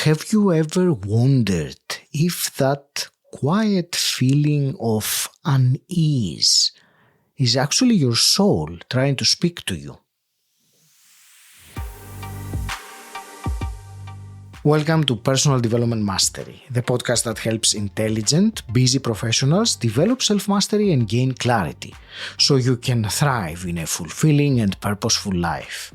have you ever wondered if that quiet feeling of unease is actually your soul trying to speak to you? Welcome to Personal Development Mastery, the podcast that helps intelligent, busy professionals develop self-mastery and gain clarity so you can thrive in a fulfilling and purposeful life.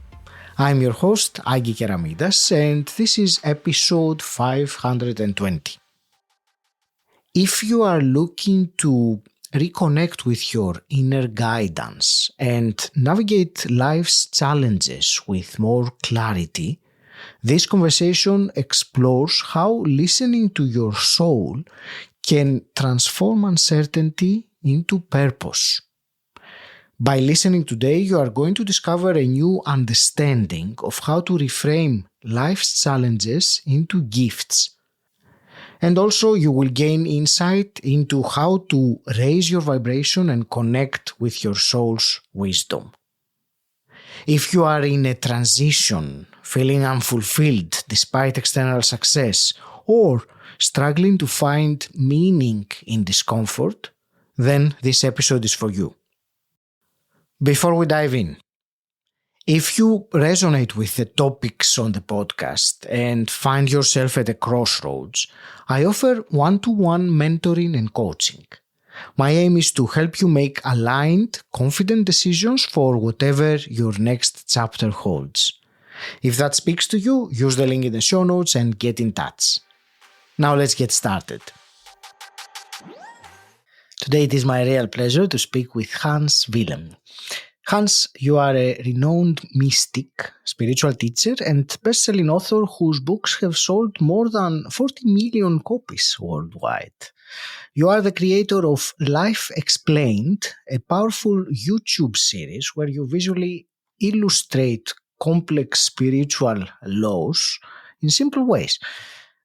I'm your host, Agi Keramidas, and this is episode 520. If you are looking to reconnect with your inner guidance and navigate life's challenges with more clarity, this conversation explores how listening to your soul can transform uncertainty into purpose. By listening today, you are going to discover a new understanding of how to reframe life's challenges into gifts. And also, you will gain insight into how to raise your vibration and connect with your soul's wisdom. If you are in a transition, feeling unfulfilled despite external success, or struggling to find meaning in discomfort, then this episode is for you. Before we dive in, if you resonate with the topics on the podcast and find yourself at a crossroads, I offer one-to-one mentoring and coaching. My aim is to help you make aligned, confident decisions for whatever your next chapter holds. If that speaks to you, use the link in the show notes and get in touch. Now let's get started. Today it is my real pleasure to speak with Hans Wilhelm. Hans, you are a renowned mystic, spiritual teacher, and best-selling author whose books have sold more than 40 million copies worldwide. You are the creator of Life Explained, a powerful YouTube series where you visually illustrate complex spiritual laws in simple ways.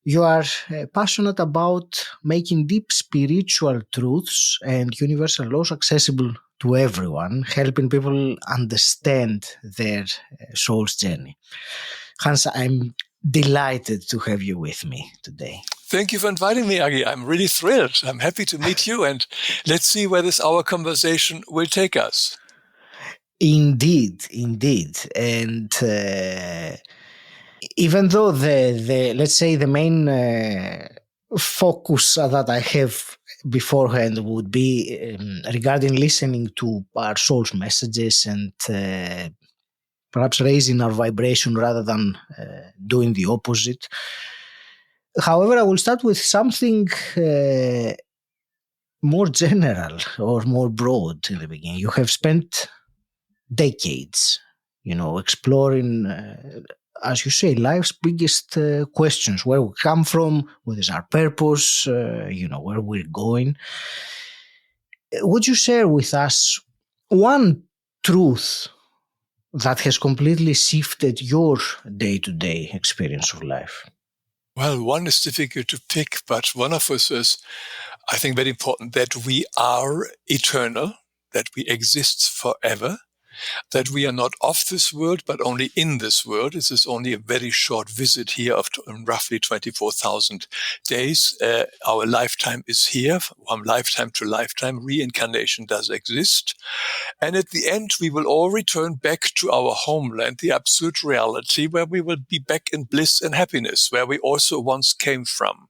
You are passionate about making deep spiritual truths and universal laws accessible to everyone, helping people understand their soul's journey. Hans, I'm delighted to have you with me today. Thank you for inviting me, Agi. I'm really thrilled. I'm happy to meet you, and let's see where this hour conversation will take us. Indeed. And even though the main focus that I have beforehand would be regarding listening to our soul's messages and perhaps raising our vibration rather than doing the opposite. However, I will start with something more general or more broad in the beginning. You have spent decades, exploring, as you say, life's biggest questions: where we come from, what is our purpose, where we're going. Would you share with us one truth that has completely shifted your day-to-day experience of life? Well, one is difficult to pick, but one of us is, I think, very important, that we are eternal, that we exist forever, that we are not of this world, but only in this world. This is only a very short visit here of roughly 24,000 days. Our lifetime is here, from lifetime to lifetime. Reincarnation does exist. And at the end, we will all return back to our homeland, the absolute reality, where we will be back in bliss and happiness, where we also once came from.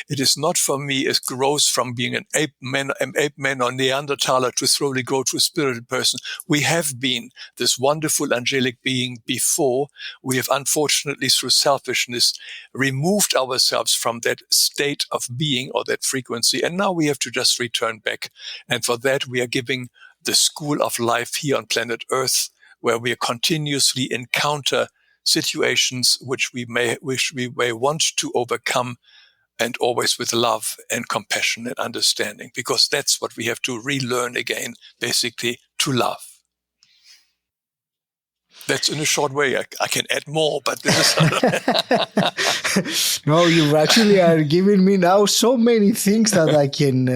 It is not for me a growth from being an ape man or Neanderthaler to slowly grow to a spiritual person. We have been this wonderful angelic being before. We have unfortunately, through selfishness, removed ourselves from that state of being or that frequency. And now we have to just return back. And for that, we are giving the school of life here on planet Earth, where we continuously encounter situations which we may want to overcome, and always with love and compassion and understanding, because that's what we have to relearn again, basically, to love. That's in a short way. I can add more, but this is No, you actually are giving me now so many things that I can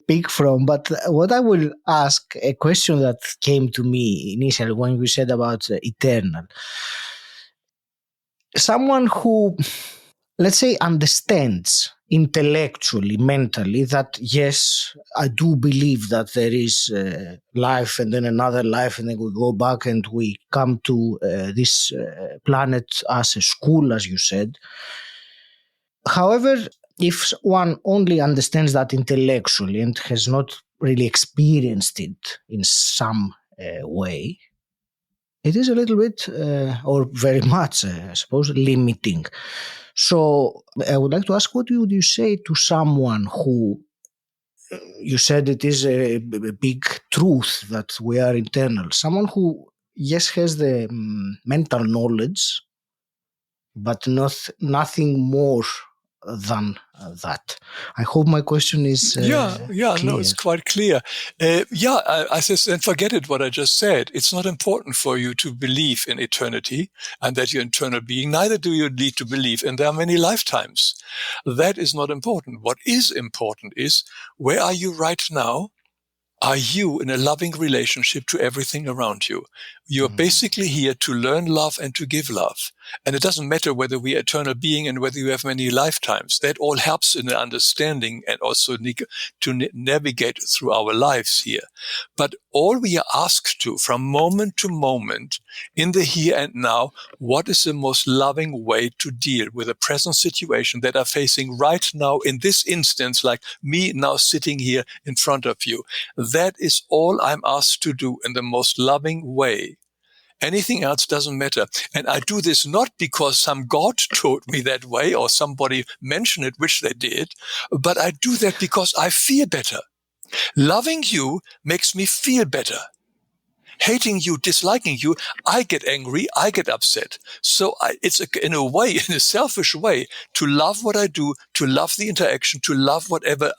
pick from. But what I will ask, a question that came to me initially when you said about eternal. Someone who let's say, understands intellectually, mentally, that yes, I do believe that there is life and then another life, and then we go back and we come to this planet as a school, as you said. However, if one only understands that intellectually and has not really experienced it in some way, it is a little bit, or very much, I suppose, limiting. So I would like to ask, what would you say to someone who, you said it is a big truth that we are internal, someone who, yes, has the mental knowledge, but nothing more than that. I hope my question is No, clear. it's quite clear. I said, and forget it, what I just said. It's not important for you to believe in eternity and that you're an eternal being. Neither do you need to believe in there are many lifetimes. That is not important. What is important is, where are you right now? Are you in a loving relationship to everything around you? You're basically here to learn love and to give love. And it doesn't matter whether we are eternal being and whether you have many lifetimes. That all helps in the understanding and also to navigate through our lives here. But all we are asked to, from moment to moment, in the here and now, what is the most loving way to deal with a present situation that are facing right now in this instance, like me now sitting here in front of you. That is all I'm asked to do in the most loving way. Anything else doesn't matter. And I do this not because some God told me that way or somebody mentioned it, which they did, but I do that because I feel better. Loving you makes me feel better. Hating you, disliking you, I get angry, I get upset. So it's in a way, in a selfish way, to love what I do, to love the interaction, to love whatever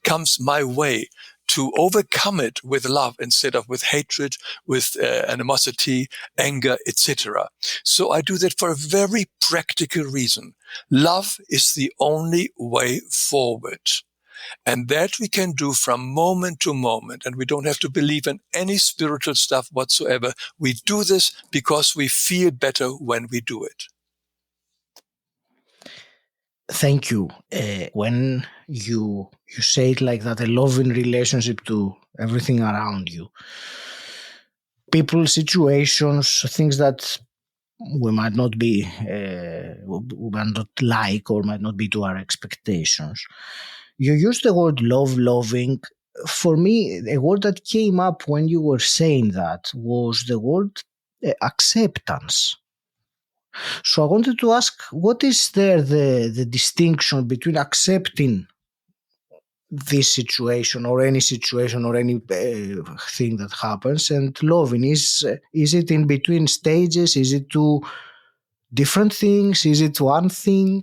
comes my way, to overcome it with love instead of with hatred, with animosity, anger, etc. So I do that for a very practical reason. Love is the only way forward. And that we can do from moment to moment. And we don't have to believe in any spiritual stuff whatsoever. We do this because we feel better when we do it. Thank you. When you say it like that, a loving relationship to everything around you, people, situations, things that we might not be, we might not like or might not be to our expectations. You use the word love, loving. For me, a word that came up when you were saying that was the word acceptance. So I wanted to ask, what is there the distinction between accepting this situation or any situation or any thing that happens and loving? Is it in between stages? Is it two different things? Is it one thing?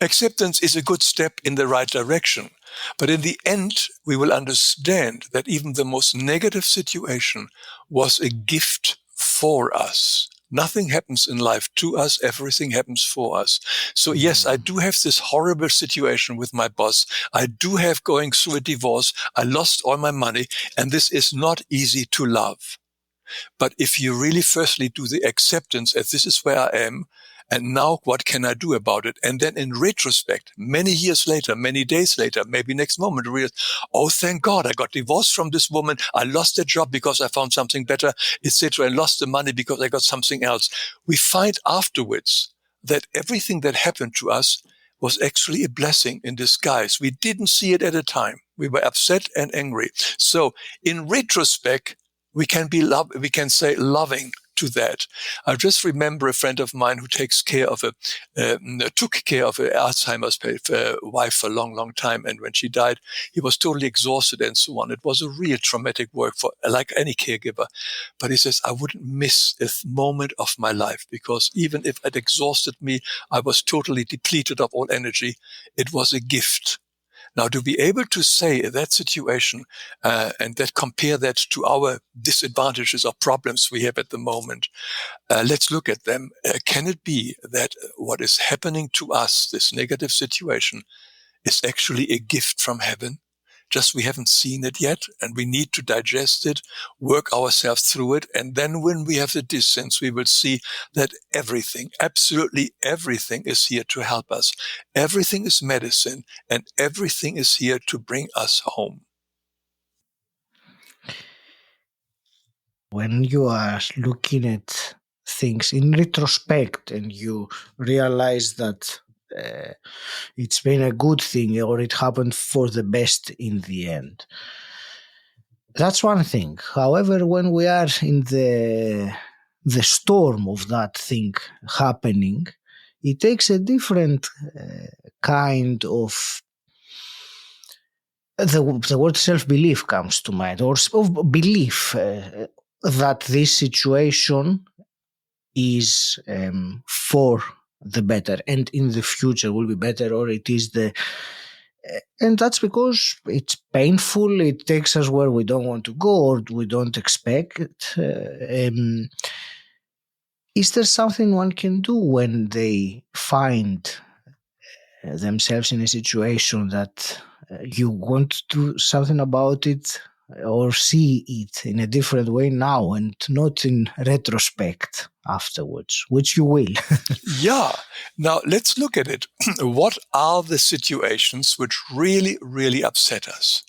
Acceptance is a good step in the right direction. But in the end, we will understand that even the most negative situation was a gift for us. Nothing happens in life to us. Everything happens for us. So yes, I do have this horrible situation with my boss. I do have going through a divorce. I lost all my money, and this is not easy to love. But if you really firstly do the acceptance as this is where I am, and now what can I do about it? And then in retrospect, many years later, many days later, maybe next moment, realize, oh, thank God, I got divorced from this woman. I lost the job because I found something better, etc. I lost the money because I got something else. We find afterwards that everything that happened to us was actually a blessing in disguise. We didn't see it at a time. We were upset and angry. So in retrospect, we can say loving to that. I just remember a friend of mine who took care of an Alzheimer's wife for a long, long time. And when she died, he was totally exhausted and so on. It was a real traumatic work for like any caregiver. But he says, I wouldn't miss a moment of my life because even if it exhausted me, I was totally depleted of all energy. It was a gift. Now, to be able to say that situation and that compare that to our disadvantages or problems we have at the moment, let's look at them. Can it be that what is happening to us, this negative situation, is actually a gift from heaven? Just we haven't seen it yet, and we need to digest it, work ourselves through it. And then when we have the distance, we will see that everything, absolutely everything is here to help us. Everything is medicine, and everything is here to bring us home. When you are looking at things in retrospect and you realize that it's been a good thing or it happened for the best in the end, that's one thing. However, when we are in the storm of that thing happening, it takes a different kind of the word self-belief comes to mind, or of belief that this situation is for the better and in the future will be better, or it is and that's because it's painful, it takes us where we don't want to go or we don't expect it. Is there something one can do when they find themselves in a situation that you want to do something about it or see it in a different way now and not in retrospect afterwards, which you will? Yeah. Now let's look at it. What are the situations which really, really upset us?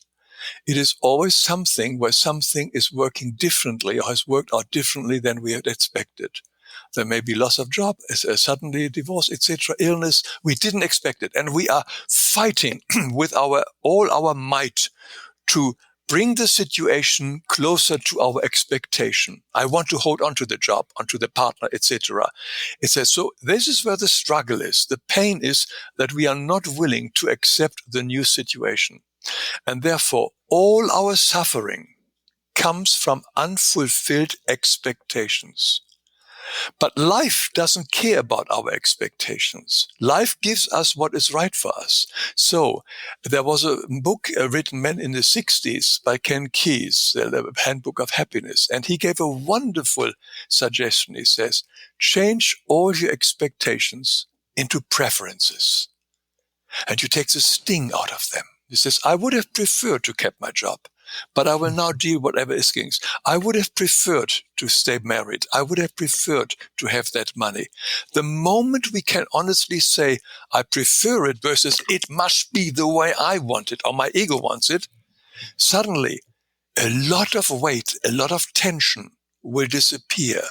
It is always something where something is working differently or has worked out differently than we had expected. There may be loss of job, suddenly divorce, etc., illness. We didn't expect it. And we are fighting with all our might to bring the situation closer to our expectation. I want to hold on to the job, onto the partner, etc. It says, so this is where the struggle is. The pain is that we are not willing to accept the new situation. And therefore, all our suffering comes from unfulfilled expectations. But life doesn't care about our expectations. Life gives us what is right for us. So there was a book written in the 60s by Ken Keyes, the Handbook of Happiness, and he gave a wonderful suggestion. He says, change all your expectations into preferences, and you take the sting out of them. He says, I would have preferred to keep my job, but I will now deal whatever is king. I would have preferred to stay married. I would have preferred to have that money. The moment we can honestly say, I prefer it versus it must be the way I want it or my ego wants it, suddenly a lot of weight, a lot of tension will disappear,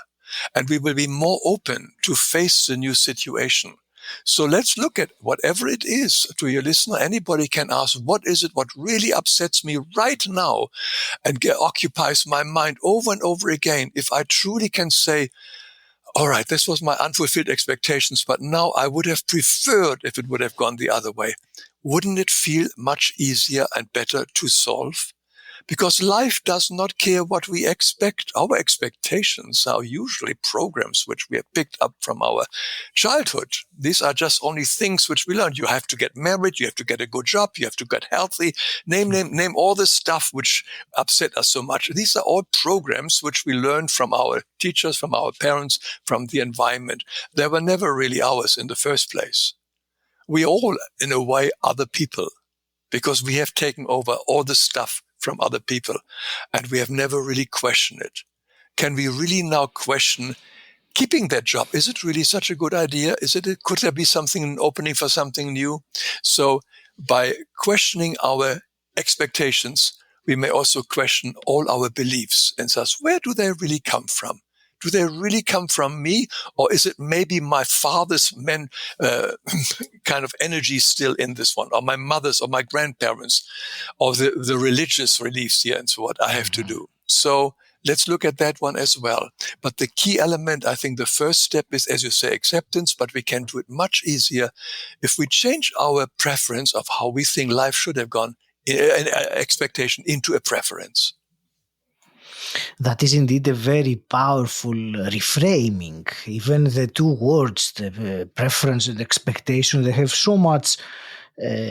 and we will be more open to face the new situation. So let's look at whatever it is. To your listener, anybody can ask, what is it what really upsets me right now and occupies my mind over and over again? If I truly can say, all right, this was my unfulfilled expectations, but now I would have preferred if it would have gone the other way. Wouldn't it feel much easier and better to solve? Because life does not care what we expect. Our expectations are usually programs which we have picked up from our childhood. These are just only things which we learned. You have to get married. You have to get a good job. You have to get healthy. Name all the stuff which upset us so much. These are all programs which we learned from our teachers, from our parents, from the environment. They were never really ours in the first place. We all, in a way, are the people, because we have taken over all the stuff from other people, and we have never really questioned it. Can we really now question keeping that job? Is it really such a good idea? Could there be an opening for something new? So by questioning our expectations, we may also question all our beliefs and say, where do they really come from? Do they really come from me? Or is it maybe my father's kind of energy still in this one, or my mother's or my grandparents, or the religious beliefs here and so what I have to do? So let's look at that one as well. But the key element, I think the first step is, as you say, acceptance, but we can do it much easier if we change our preference of how we think life should have gone, an expectation into a preference. That is indeed a very powerful reframing. Even the two words, the preference and expectation, they have so much,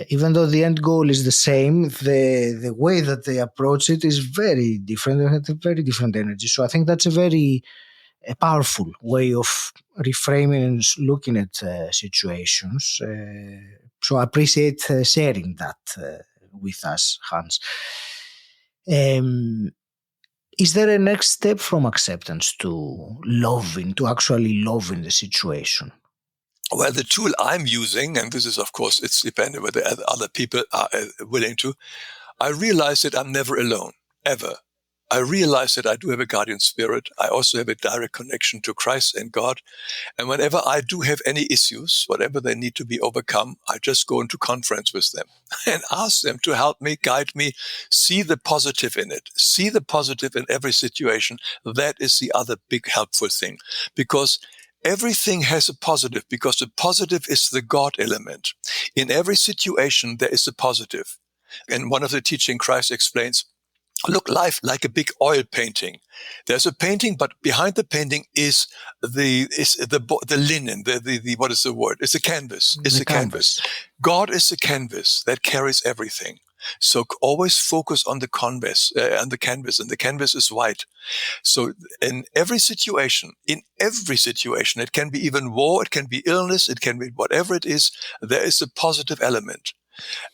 even though the end goal is the same, the way that they approach it is very different. They have a very different energy. So I think that's a powerful way of reframing and looking at situations. So I appreciate sharing that with us, Hans. Is there a next step from acceptance to actually loving the situation? Well, the tool I'm using, and this is, of course, it's dependent whether other people are willing to, I realize that I'm never alone, ever. I realize that I do have a guardian spirit. I also have a direct connection to Christ and God. And whenever I do have any issues, whatever they need to be overcome, I just go into conference with them and ask them to help me, guide me, see the positive in it, see the positive in every situation. That is the other big helpful thing, because everything has a positive, because the positive is the God element. In every situation, there is a positive. And one of the teaching, Christ explains, look life like a big oil painting. There's a painting, but behind the painting is the linen, the what is the word? It's a canvas. It's a canvas. God is a canvas that carries everything. So always focus on the canvas, and the canvas is white. So in every situation, it can be even war, it can be illness, it can be whatever it is, there is a positive element.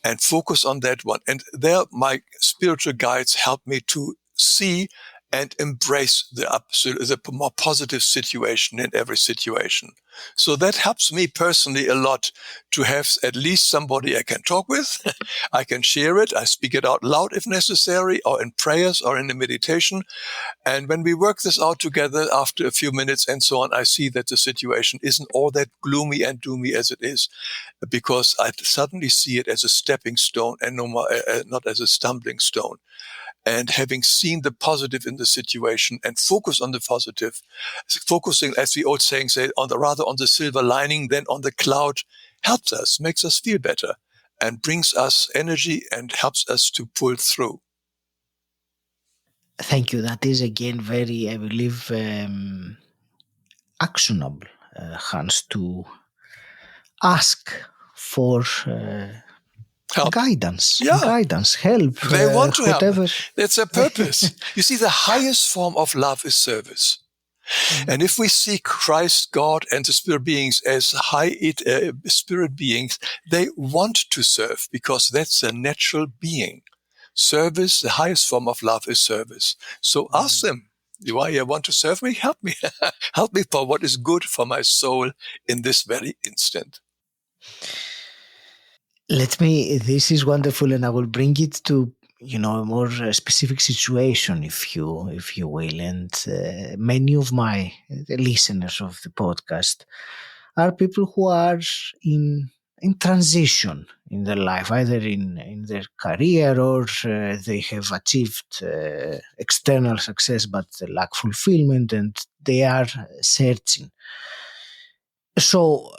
And focus on that one. And there, my spiritual guides help me to see and embrace the more positive situation in every situation. So that helps me personally a lot to have at least somebody I can talk with. I can share it. I speak it out loud if necessary, or in prayers or in the meditation. And when we work this out together after a few minutes and so on, I see that the situation isn't all that gloomy and doomy as it is, because I suddenly see it as a stepping stone and not as a stumbling stone. And having seen the positive in the situation and focus on the positive, focusing, as the old saying says, rather on the silver lining than on the cloud, helps us, makes us feel better, and brings us energy and helps us to pull through. Thank you. That is again very, I believe, actionable, Hans, to ask for Help. guidance, help. They want to whatever. help. That's their purpose. You see, the highest form of love is service. And if we see Christ, God, and the spirit beings as spirit beings, they want to serve because that's a natural being. Service, the highest form of love is service. So ask them, do I want to serve me? Help me. Help me for what is good for my soul in this very instant. This is wonderful, and I will bring it to, a more specific situation, if you will. And many of my listeners of the podcast are people who are in transition in their life, either in their career, or they have achieved external success but lack fulfillment, and they are searching. So,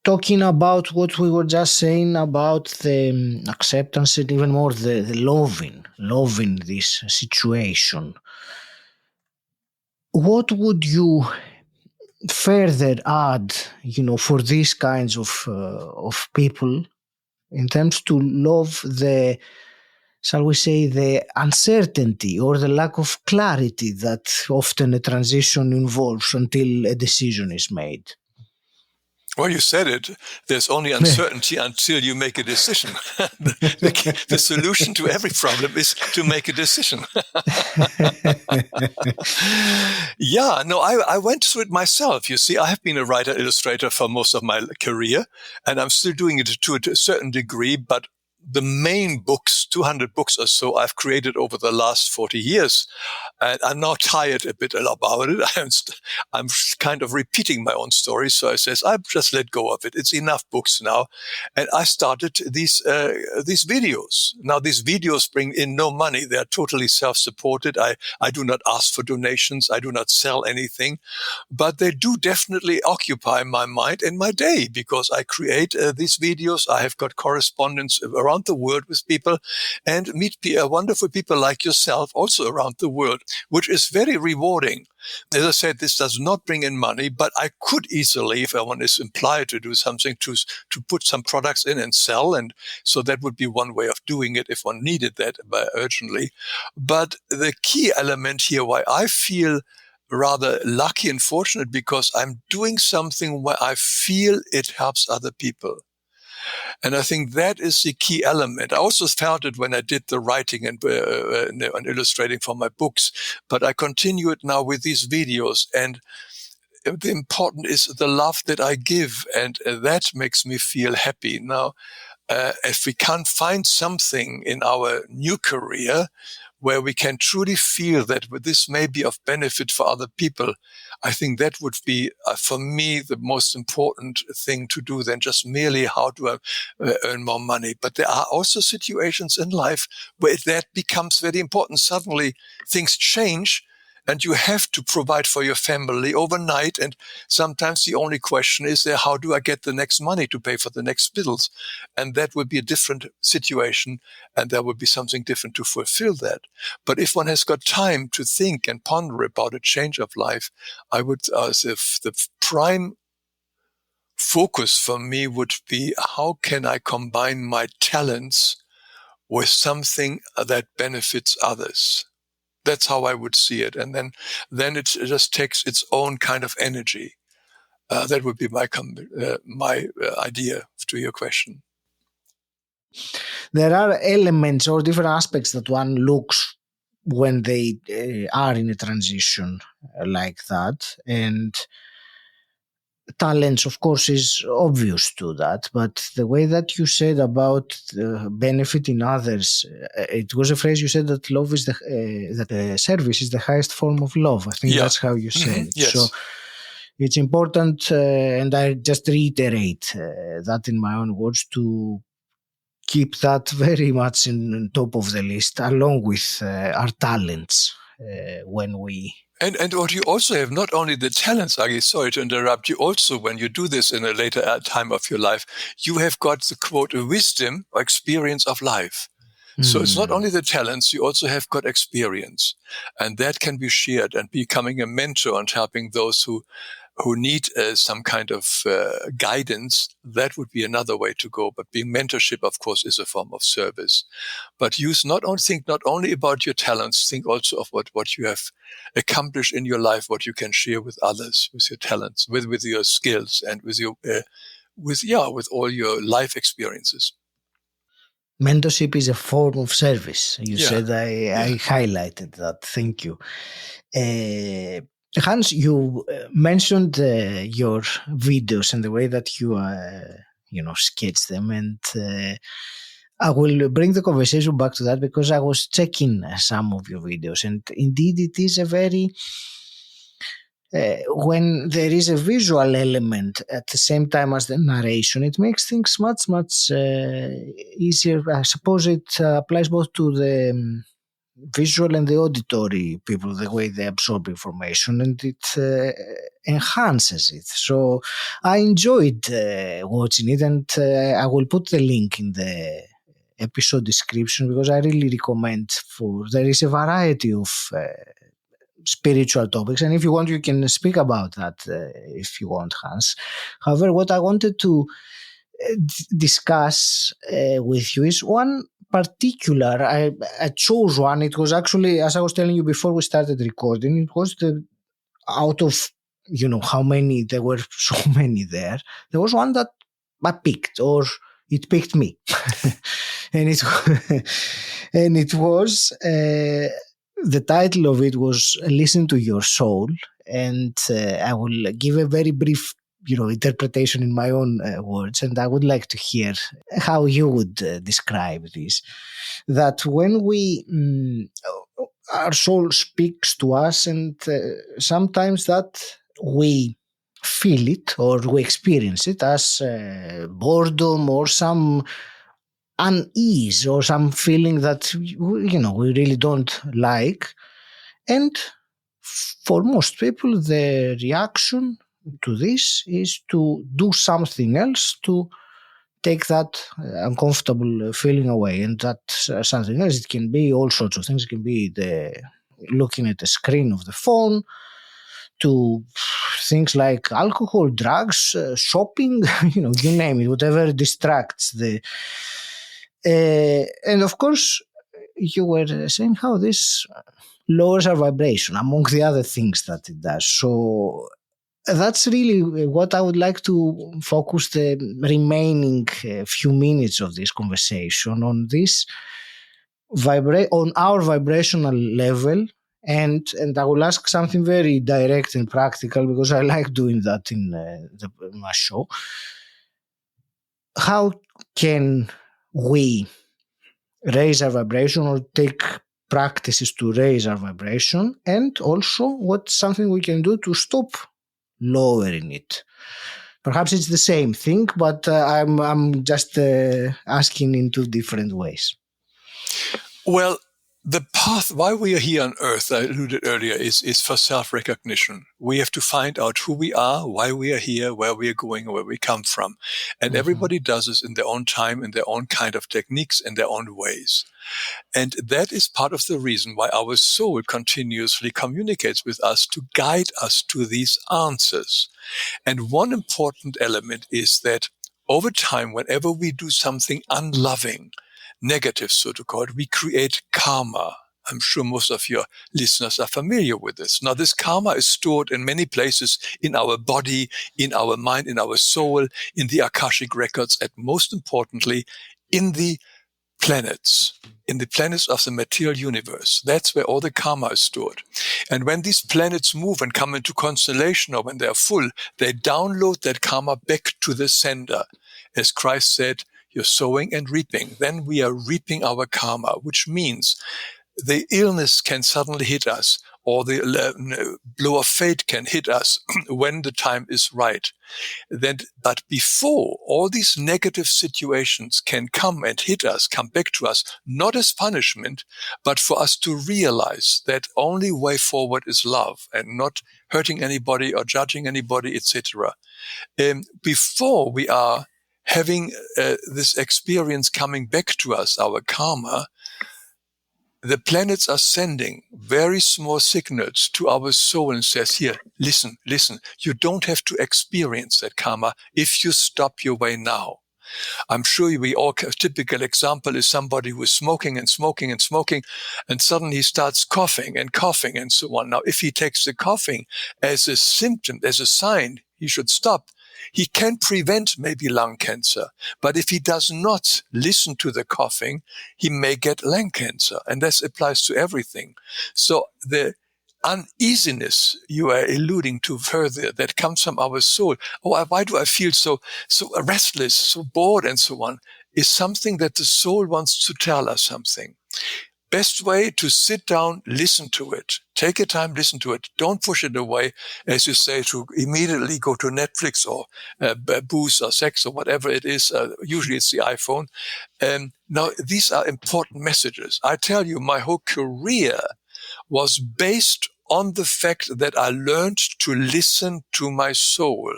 talking about what we were just saying about the acceptance and even more the loving this situation, what would you further add, for these kinds of people, in terms to love the, shall we say, the uncertainty or the lack of clarity that often a transition involves until a decision is made? Well, you said it. There's only uncertainty until you make a decision. The solution to every problem is to make a decision. I went through it myself. You see, I have been a writer-illustrator for most of my career, and I'm still doing it to a certain degree, but the main books, 200 books or so, I've created over the last 40 years. And I'm now tired a bit about it. I'm kind of repeating my own story. So I says, I've just let go of it. It's enough books now. And I started these videos. Now, these videos bring in no money. They're totally self-supported. I do not ask for donations. I do not sell anything. But they do definitely occupy my mind and my day, because I create these videos. I have got correspondence around the world with people and meet wonderful people like yourself also around the world, which is very rewarding. As I said, this does not bring in money, but I could easily, if one is implied to do something, to put some products in and sell. And so that would be one way of doing it if one needed that urgently. But the key element here, why I feel rather lucky and fortunate, because I'm doing something where I feel it helps other people. And I think that is the key element. I also felt it when I did the writing and illustrating for my books, but I continue it now with these videos. And the important is the love that I give, and that makes me feel happy. Now, if we can't find something in our new career where we can truly feel that this may be of benefit for other people, I think that would be, for me, the most important thing to do than just merely how do I earn more money. But there are also situations in life where that becomes very important. Suddenly things change, and you have to provide for your family overnight. And sometimes the only question is, how do I get the next money to pay for the next bills? And that would be a different situation, and there would be something different to fulfill that. But if one has got time to think and ponder about a change of life, I would, the prime focus for me would be, how can I combine my talents with something that benefits others? That's how I would see it. And then it just takes its own kind of energy. That would be my idea to your question. There are elements or different aspects that one looks when they are in a transition like that. And talents, of course, is obvious to that. But the way that you said about benefiting others, it was a phrase you said that love is that service is the highest form of love. I think that's how you said it. Yes. So it's important, and I just reiterate that in my own words, to keep that very much in top of the list, along with our talents when we... And what you also have, not only the talents, Agi, sorry to interrupt, you also, when you do this in a later time of your life, you have got the quote, a wisdom or experience of life. So it's not only the talents, you also have got experience. And that can be shared, and becoming a mentor and helping those who need some kind of guidance, that would be another way to go. But being mentorship, of course, is a form of service. But think not only about your talents, think also of what you have accomplished in your life, what you can share with others, with your talents, with your skills, and with your with all your life experiences. Mentorship is a form of service. You said I highlighted that. Thank you. Hans, you mentioned your videos and the way that you sketch them, and I will bring the conversation back to that because I was checking some of your videos, and indeed it is a very when there is a visual element at the same time as the narration, it makes things much, much easier. I suppose it applies both to the visual and the auditory people, the way they absorb information, and it enhances it. So I enjoyed watching it, and I will put the link in the episode description because I really recommend. There is a variety of spiritual topics, and if you want, you can speak about that if you want, Hans. However, what I wanted to discuss with you is one particular. I chose one. It was actually, as I was telling you before we started recording, it was out of how many, there were so many there was one that I picked, or it picked me. and it was the title of it was Listen to Your Soul, and I will give a very brief interpretation in my own words, and I would like to hear how you would describe this. That when our soul speaks to us, and sometimes that we feel it or we experience it as boredom or some unease or some feeling that we really don't like. And for most people, the reaction to this is to do something else to take that uncomfortable feeling away. And that something else, it can be all sorts of things. It can be looking at the screen of the phone, to things like alcohol, drugs, shopping, you name it, whatever distracts and of course, you were saying how this lowers our vibration, among the other things that it does. So that's really what I would like to focus the remaining few minutes of this conversation on this on our vibrational level. And I will ask something very direct and practical because I like doing that in my show. How can we raise our vibration or take practices to raise our vibration? And also, what's something we can do to stop lowering it? Perhaps it's the same thing, but I'm just asking in two different ways. Well, the path why we are here on Earth, I alluded earlier, is for self-recognition. We have to find out who we are, why we are here, where we are going, where we come from. And everybody does this in their own time, in their own kind of techniques, in their own ways. And that is part of the reason why our soul continuously communicates with us to guide us to these answers. And one important element is that over time, whenever we do something unloving, negative, so to call it, we create karma. I'm sure most of your listeners are familiar with this. Now, this karma is stored in many places in our body, in our mind, in our soul, in the Akashic records, and most importantly, in the planets of the material universe. That's where all the karma is stored. And when these planets move and come into constellation, or when they're full, they download that karma back to the sender. As Christ said, you're sowing and reaping. Then we are reaping our karma, which means the illness can suddenly hit us, or the blow of fate can hit us when the time is right. But before all these negative situations can come and hit us, come back to us, not as punishment, but for us to realize that only way forward is love and not hurting anybody or judging anybody, etc. Before we are having this experience coming back to us, our karma, the planets are sending very small signals to our soul and says, here, listen, you don't have to experience that karma if you stop your way now. I'm sure a typical example is somebody who is smoking and suddenly he starts coughing and so on. Now, if he takes the coughing as a symptom, as a sign, he should stop. He can prevent maybe lung cancer, but if he does not listen to the coughing, he may get lung cancer, and this applies to everything. So the uneasiness you are alluding to further that comes from our soul, why do I feel so restless, so bored, and so on, is something that the soul wants to tell us something. Best way to sit down, listen to it. Take your time, listen to it. Don't push it away, as you say, to immediately go to Netflix or booze or sex or whatever it is. Usually it's the iPhone. Now, these are important messages. I tell you, my whole career was based on the fact that I learned to listen to my soul.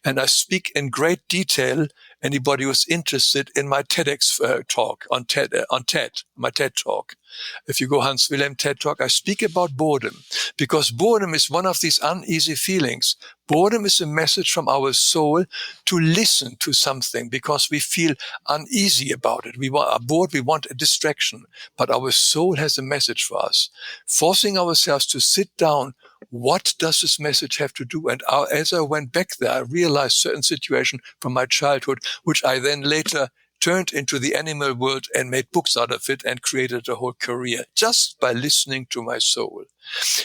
And I speak in great detail. Anybody who's interested in my TEDx talk on TED, my TED talk. If you go Hans Wilhelm TED Talk, I speak about boredom, because boredom is one of these uneasy feelings. Boredom is a message from our soul to listen to something because we feel uneasy about it. We are bored, we want a distraction, but our soul has a message for us. Forcing ourselves to sit down, what does this message have to do? And as I went back there, I realized certain situations from my childhood, which I then later turned into the animal world and made books out of it and created a whole career just by listening to my soul.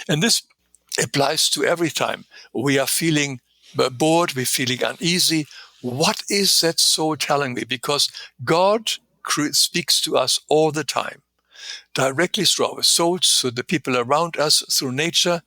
And this applies to every time we are feeling bored, we're feeling uneasy. What is that soul telling me? Because God speaks to us all the time, directly through our souls, through the people around us, through nature.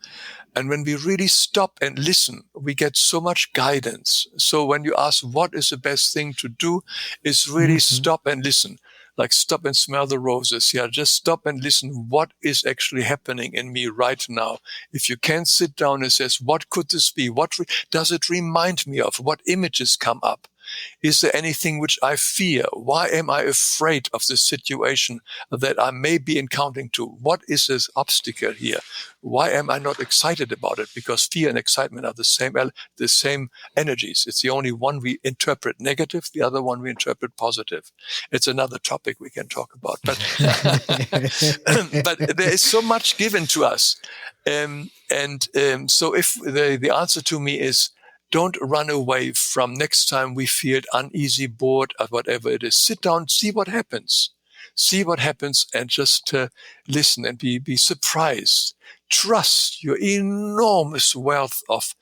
And when we really stop and listen, we get so much guidance. So when you ask what is the best thing to do, is really stop and listen. Like stop and smell the roses. Yeah, just stop and listen. What is actually happening in me right now? If you can sit down and says, what could this be? What does it remind me of? What images come up? Is there anything which I fear? Why am I afraid of the situation that I may be encountering to? What is this obstacle here? Why am I not excited about it? Because fear and excitement are the same energies. It's the only one we interpret negative, the other one we interpret positive. It's another topic we can talk about. But, but there is so much given to us. So if the answer to me is, Don't run away from next time we feel uneasy, bored, or whatever it is. Sit down, see what happens. See what happens and just listen and be surprised. Trust your enormous wealth of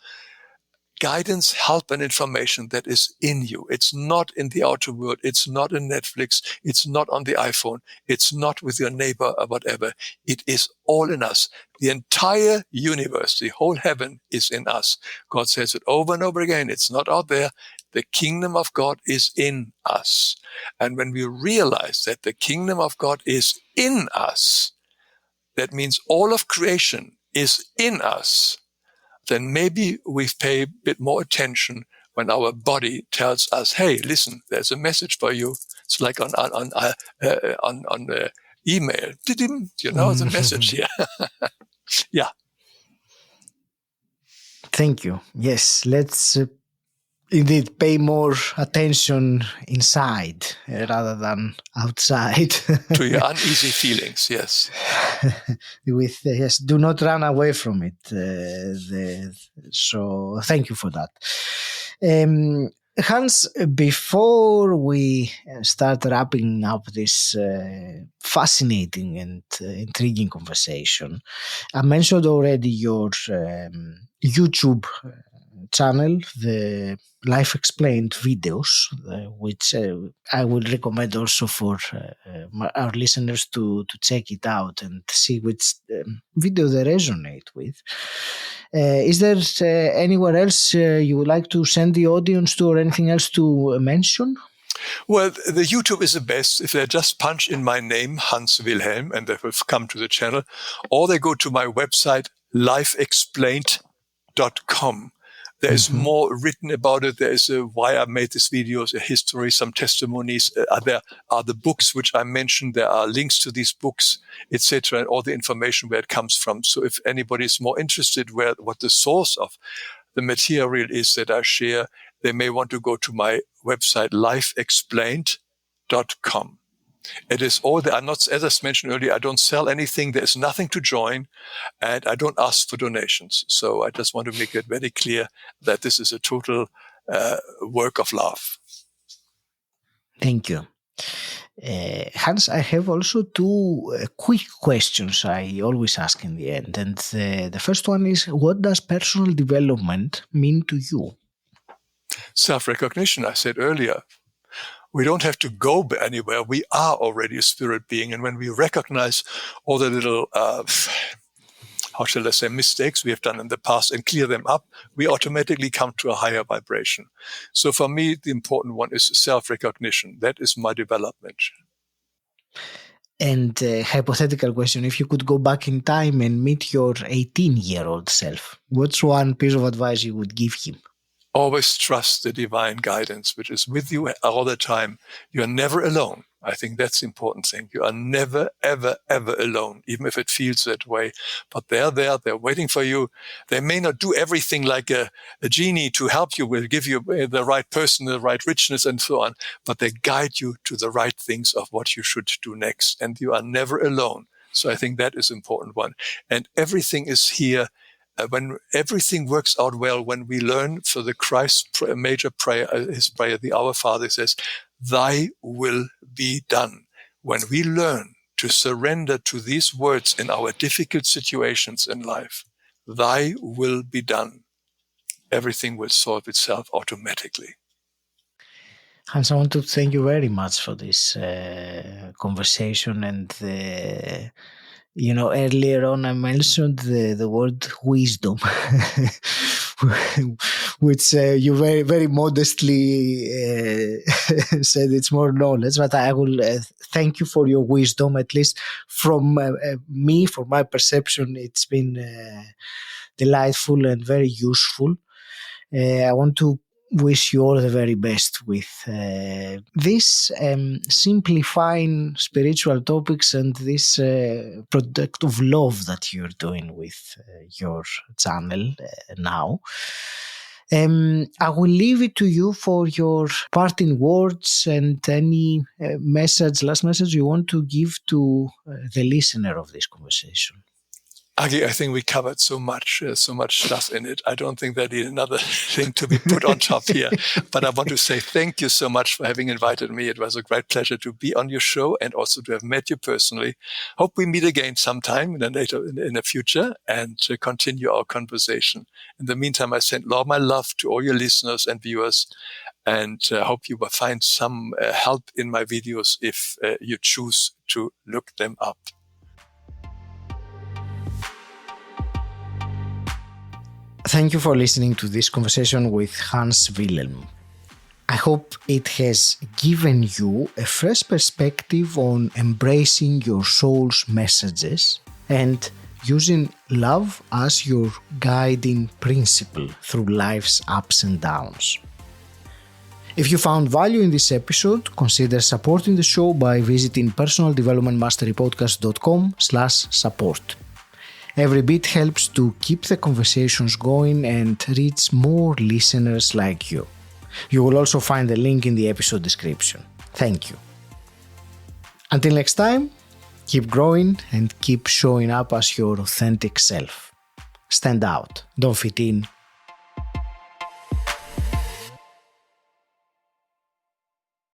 guidance, help, and information that is in you. It's not in the outer world. It's not in Netflix. It's not on the iPhone. It's not with your neighbor or whatever. It is all in us. The entire universe, the whole heaven is in us. God says it over and over again. It's not out there. The kingdom of God is in us. And when we realize that the kingdom of God is in us, that means all of creation is in us, then maybe we pay a bit more attention when our body tells us, "Hey, listen, there's a message for you." It's like on email. There's a message here. Yeah. Thank you. Yes, let's indeed pay more attention inside rather than outside. To your uneasy feelings, yes. Yes, do not run away from it. So thank you for that. Hans, before we start wrapping up this fascinating and intriguing conversation, I mentioned already your YouTube channel, the Life Explained videos, which I would recommend also for our listeners to check it out and see which video they resonate with. Is there anywhere else you would like to send the audience to, or anything else to mention? Well, the YouTube is the best. If they just punch in my name, Hans Wilhelm, and they will come to the channel, or they go to my website, lifeexplained.com. There is more written about it. There is why I made these videos, a history, some testimonies. There are the books which I mentioned. There are links to these books, etc., and all the information where it comes from. So if anybody is more interested what the source of the material is that I share, they may want to go to my website, lifeexplained.com. It is all there. I'm not, as I mentioned earlier, I don't sell anything. There's nothing to join, and I don't ask for donations. So I just want to make it very clear that this is a total work of love. Thank you. Hans, I have also two quick questions I always ask in the end. And the first one is, what does personal development mean to you? Self-recognition, I said earlier. We don't have to go anywhere. We are already a spirit being. And when we recognize all the little, mistakes we have done in the past and clear them up, we automatically come to a higher vibration. So for me, the important one is self-recognition. That is my development. And hypothetical question, if you could go back in time and meet your 18-year-old self, what's one piece of advice you would give him? Always trust the divine guidance, which is with you all the time. You are never alone. I think that's the important thing. You are never, ever, ever alone, even if it feels that way. But they're there. They're waiting for you. They may not do everything like a genie to help you, will give you the right person, the right richness, and so on. But they guide you to the right things of what you should do next. And you are never alone. So I think that is an important one. And everything is here. When everything works out well, when we learn for the Christ major prayer, his prayer, the Our Father says, "Thy will be done." When we learn to surrender to these words in our difficult situations in life, "Thy will be done," everything will solve itself automatically. Hans, I want to thank you very much for this conversation. And earlier on I mentioned the word wisdom, which you very, very modestly said it's more knowledge. But I will thank you for your wisdom. At least from me, for my perception, it's been delightful and very useful. I want to wish you all the very best with this simplifying spiritual topics and this product of love that you're doing with your channel now. I will leave it to you for your parting words and any last message you want to give to the listener of this conversation. Agi, I think we covered so much stuff in it. I don't think there is another thing to be put on top here. But I want to say thank you so much for having invited me. It was a great pleasure to be on your show and also to have met you personally. Hope we meet again sometime in the future and continue our conversation. In the meantime, I send all my love to all your listeners and viewers, and hope you will find some help in my videos if you choose to look them up. Thank you for listening to this conversation with Hans Wilhelm. I hope it has given you a fresh perspective on embracing your soul's messages and using love as your guiding principle through life's ups and downs. If you found value in this episode, consider supporting the show by visiting personaldevelopmentmasterypodcast.com/support. Every bit helps to keep the conversations going and reach more listeners like you. You will also find the link in the episode description. Thank you. Until next time, keep growing and keep showing up as your authentic self. Stand out, don't fit in,